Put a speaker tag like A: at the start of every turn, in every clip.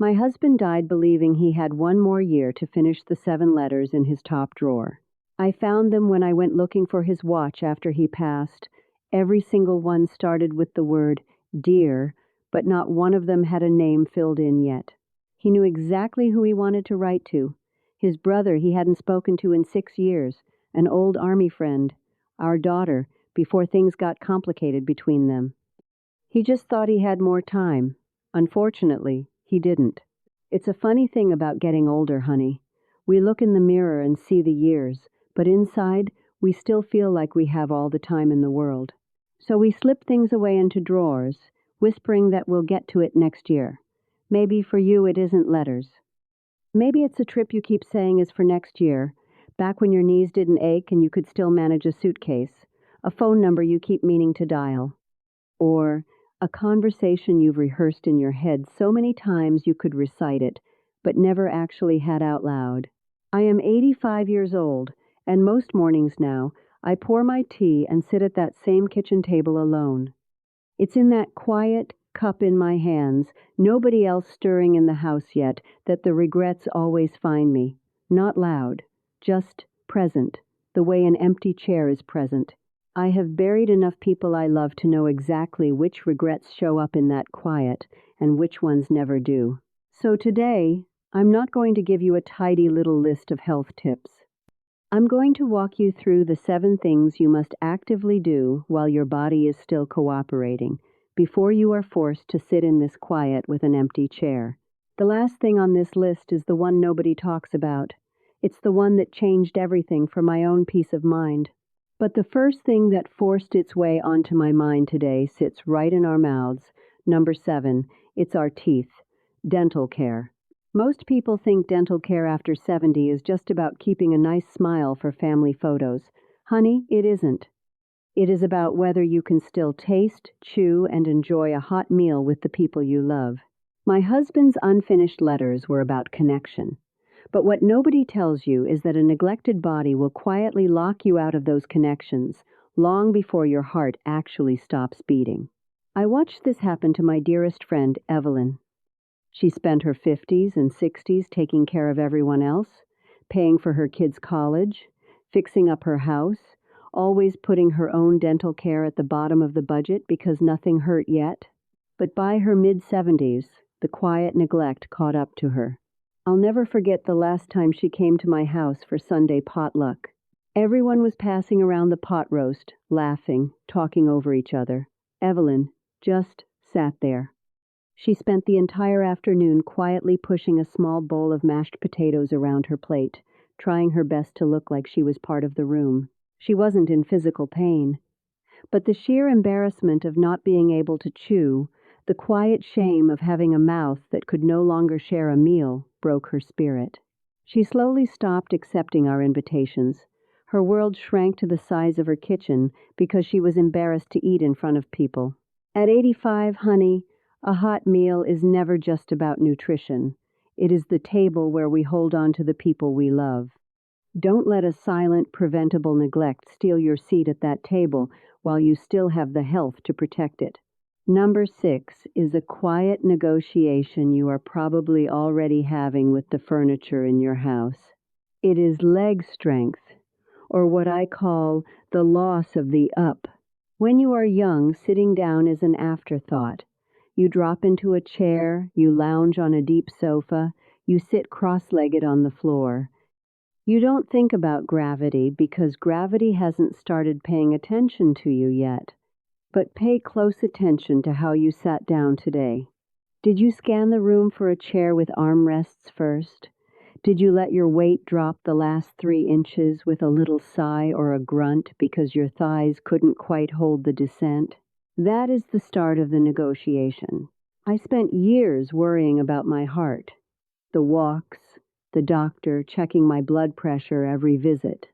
A: My husband died believing he had one more year to finish the 7 letters in his top drawer. I found them when I went looking for his watch after he passed. Every single one started with the word dear, but not one of them had a name filled in yet. He knew exactly who he wanted to write to. His brother he hadn't spoken to in 6 years, an old army friend, our daughter, before things got complicated between them. He just thought he had more time. Unfortunately, he didn't. It's a funny thing about getting older, honey. We look in the mirror and see the years, but inside, we still feel like we have all the time in the world. So we slip things away into drawers, whispering that we'll get to it next year. Maybe for you it isn't letters. Maybe it's a trip you keep saying is for next year, back when your knees didn't ache and you could still manage a suitcase, a phone number you keep meaning to dial. Or a conversation you've rehearsed in your head so many times you could recite it, but never actually had out loud. I am 85 years old, and most mornings now, I pour my tea and sit at that same kitchen table alone. It's in that quiet cup in my hands, nobody else stirring in the house yet, that the regrets always find me. Not loud, just present, the way an empty chair is present. I have buried enough people I love to know exactly which regrets show up in that quiet and which ones never do. So today, I'm not going to give you a tidy little list of health tips. I'm going to walk you through the 7 things you must actively do while your body is still cooperating, before you are forced to sit in this quiet with an empty chair. The last thing on this list is the one nobody talks about. It's the one that changed everything for my own peace of mind. But the first thing that forced its way onto my mind today sits right in our mouths. Number 7, it's our teeth. Dental care. Most people think dental care after 70 is just about keeping a nice smile for family photos. Honey, it isn't. It is about whether you can still taste, chew, and enjoy a hot meal with the people you love. My husband's unfinished letters were about connection. But what nobody tells you is that a neglected body will quietly lock you out of those connections long before your heart actually stops beating. I watched this happen to my dearest friend, Evelyn. She spent her 50s and 60s taking care of everyone else, paying for her kids' college, fixing up her house, always putting her own dental care at the bottom of the budget because nothing hurt yet. But by her mid-70s, the quiet neglect caught up to her. I'll never forget the last time she came to my house for Sunday potluck. Everyone was passing around the pot roast, laughing, talking over each other. Evelyn just sat there. She spent the entire afternoon quietly pushing a small bowl of mashed potatoes around her plate, trying her best to look like she was part of the room. She wasn't in physical pain. But the sheer embarrassment of not being able to chew, the quiet shame of having a mouth that could no longer share a meal, broke her spirit. She slowly stopped accepting our invitations. Her world shrank to the size of her kitchen because she was embarrassed to eat in front of people. At 85, honey, a hot meal is never just about nutrition. It is the table where we hold on to the people we love. Don't let a silent, preventable neglect steal your seat at that table while you still have the health to protect it. Number 6 is a quiet negotiation you are probably already having with the furniture in your house. It is leg strength, or what I call the loss of the up. When you are young, sitting down is an afterthought. You drop into a chair, you lounge on a deep sofa, you sit cross-legged on the floor. You don't think about gravity because gravity hasn't started paying attention to you yet. But pay close attention to how you sat down today. Did you scan the room for a chair with armrests first? Did you let your weight drop the last 3 inches with a little sigh or a grunt because your thighs couldn't quite hold the descent? That is the start of the negotiation. I spent years worrying about my heart. The walks, the doctor checking my blood pressure every visit.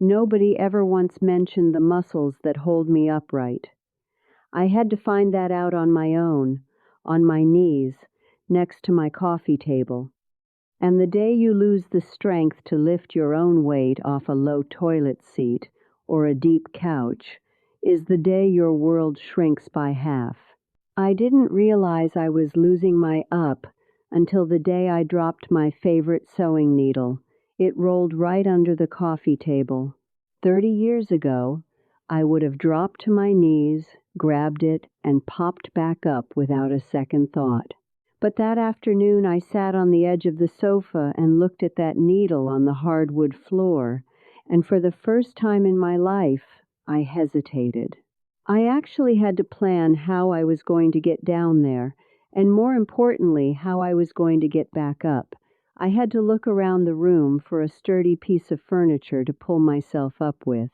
A: Nobody ever once mentioned the muscles that hold me upright. I had to find that out on my own, on my knees, next to my coffee table. And the day you lose the strength to lift your own weight off a low toilet seat or a deep couch is the day your world shrinks by half. I didn't realize I was losing my up until the day I dropped my favorite sewing needle. It rolled right under the coffee table. 30 years ago, I would have dropped to my knees, grabbed it, and popped back up without a second thought. But that afternoon I sat on the edge of the sofa and looked at that needle on the hardwood floor, and for the first time in my life, I hesitated. I actually had to plan how I was going to get down there, and more importantly, how I was going to get back up. I had to look around the room for a sturdy piece of furniture to pull myself up with.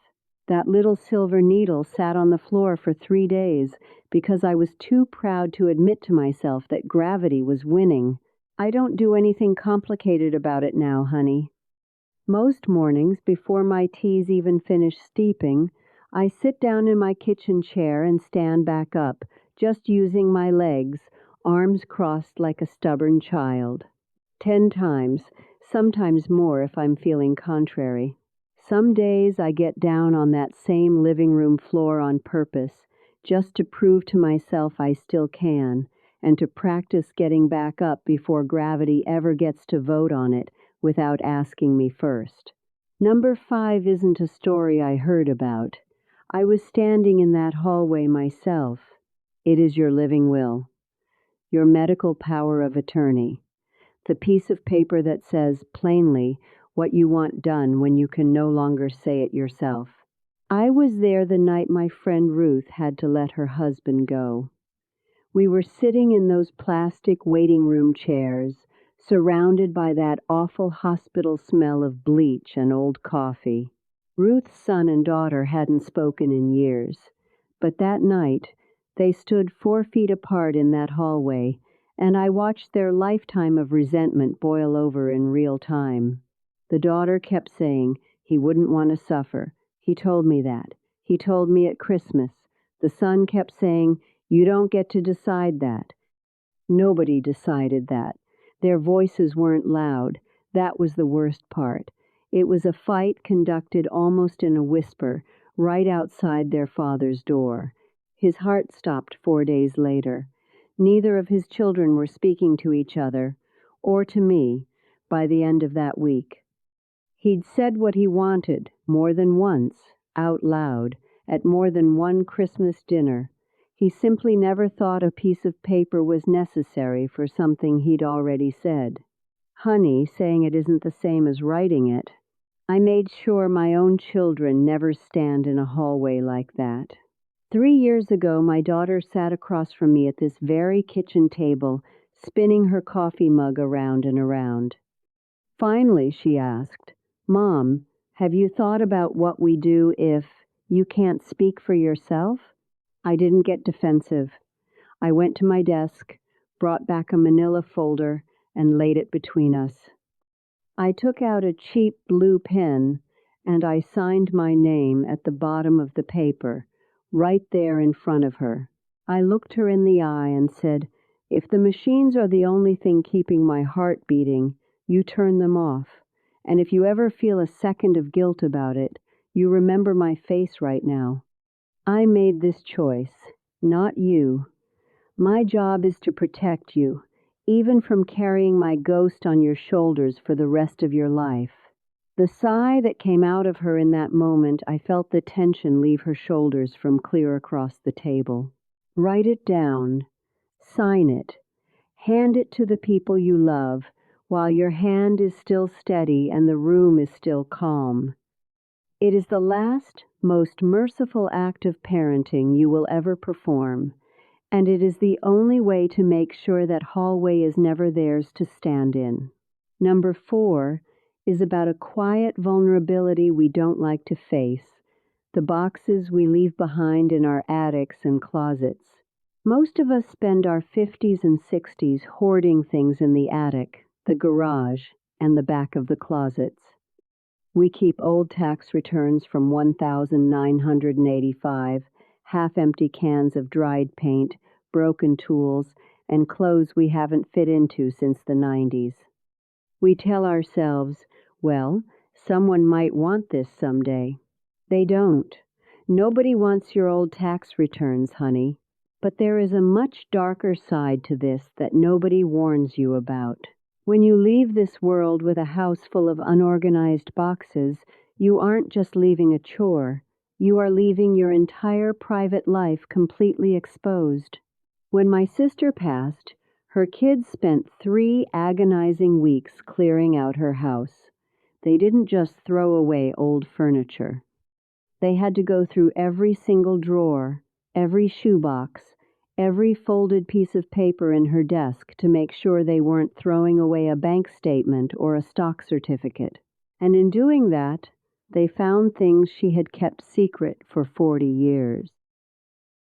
A: That little silver needle sat on the floor for 3 days because I was too proud to admit to myself that gravity was winning. I don't do anything complicated about it now, honey. Most mornings, before my teas even finish steeping, I sit down in my kitchen chair and stand back up, just using my legs, arms crossed like a stubborn child. 10 times, sometimes more if I'm feeling contrary. Some days I get down on that same living room floor on purpose, just to prove to myself I still can, and to practice getting back up before gravity ever gets to vote on it without asking me first. Number 5 isn't a story I heard about. I was standing in that hallway myself. It is your living will, your medical power of attorney, the piece of paper that says plainly what you want done when you can no longer say it yourself. I was there the night my friend Ruth had to let her husband go. We were sitting in those plastic waiting room chairs, surrounded by that awful hospital smell of bleach and old coffee. Ruth's son and daughter hadn't spoken in years, but that night they stood 4 feet apart in that hallway, and I watched their lifetime of resentment boil over in real time. The daughter kept saying, "He wouldn't want to suffer. He told me that. He told me at Christmas." The son kept saying, "You don't get to decide that." Nobody decided that. Their voices weren't loud. That was the worst part. It was a fight conducted almost in a whisper, right outside their father's door. His heart stopped 4 days later. Neither of his children were speaking to each other, or to me, by the end of that week. He'd said what he wanted, more than once, out loud, at more than one Christmas dinner. He simply never thought a piece of paper was necessary for something he'd already said. Honey, saying it isn't the same as writing it. I made sure my own children never stand in a hallway like that. 3 years ago, my daughter sat across from me at this very kitchen table, spinning her coffee mug around and around. Finally, she asked, "Mom, have you thought about what we do if you can't speak for yourself?" I didn't get defensive. I went to my desk, brought back a manila folder, and laid it between us. I took out a cheap blue pen, and I signed my name at the bottom of the paper, right there in front of her. I looked her in the eye and said, "If the machines are the only thing keeping my heart beating, you turn them off. And if you ever feel a second of guilt about it, you remember my face right now. I made this choice, not you. My job is to protect you, even from carrying my ghost on your shoulders for the rest of your life." The sigh that came out of her in that moment, I felt the tension leave her shoulders from clear across the table. Write it down. Sign it. Hand it to the people you love, while your hand is still steady and the room is still calm. It is the last, most merciful act of parenting you will ever perform, and it is the only way to make sure that hallway is never theirs to stand in. Number 4 is about a quiet vulnerability we don't like to face, the boxes we leave behind in our attics and closets. Most of us spend our 50s and 60s hoarding things in the attic, the garage, and the back of the closets. We keep old tax returns from 1985, half-empty cans of dried paint, broken tools, and clothes we haven't fit into since the 90s. We tell ourselves, well, someone might want this someday. They don't. Nobody wants your old tax returns, honey. But there is a much darker side to this that nobody warns you about. When you leave this world with a house full of unorganized boxes, you aren't just leaving a chore. You are leaving your entire private life completely exposed. When my sister passed, her kids spent 3 agonizing weeks clearing out her house. They didn't just throw away old furniture. They had to go through every single drawer, every shoebox, every folded piece of paper in her desk to make sure they weren't throwing away a bank statement or a stock certificate. And in doing that, they found things she had kept secret for 40 years.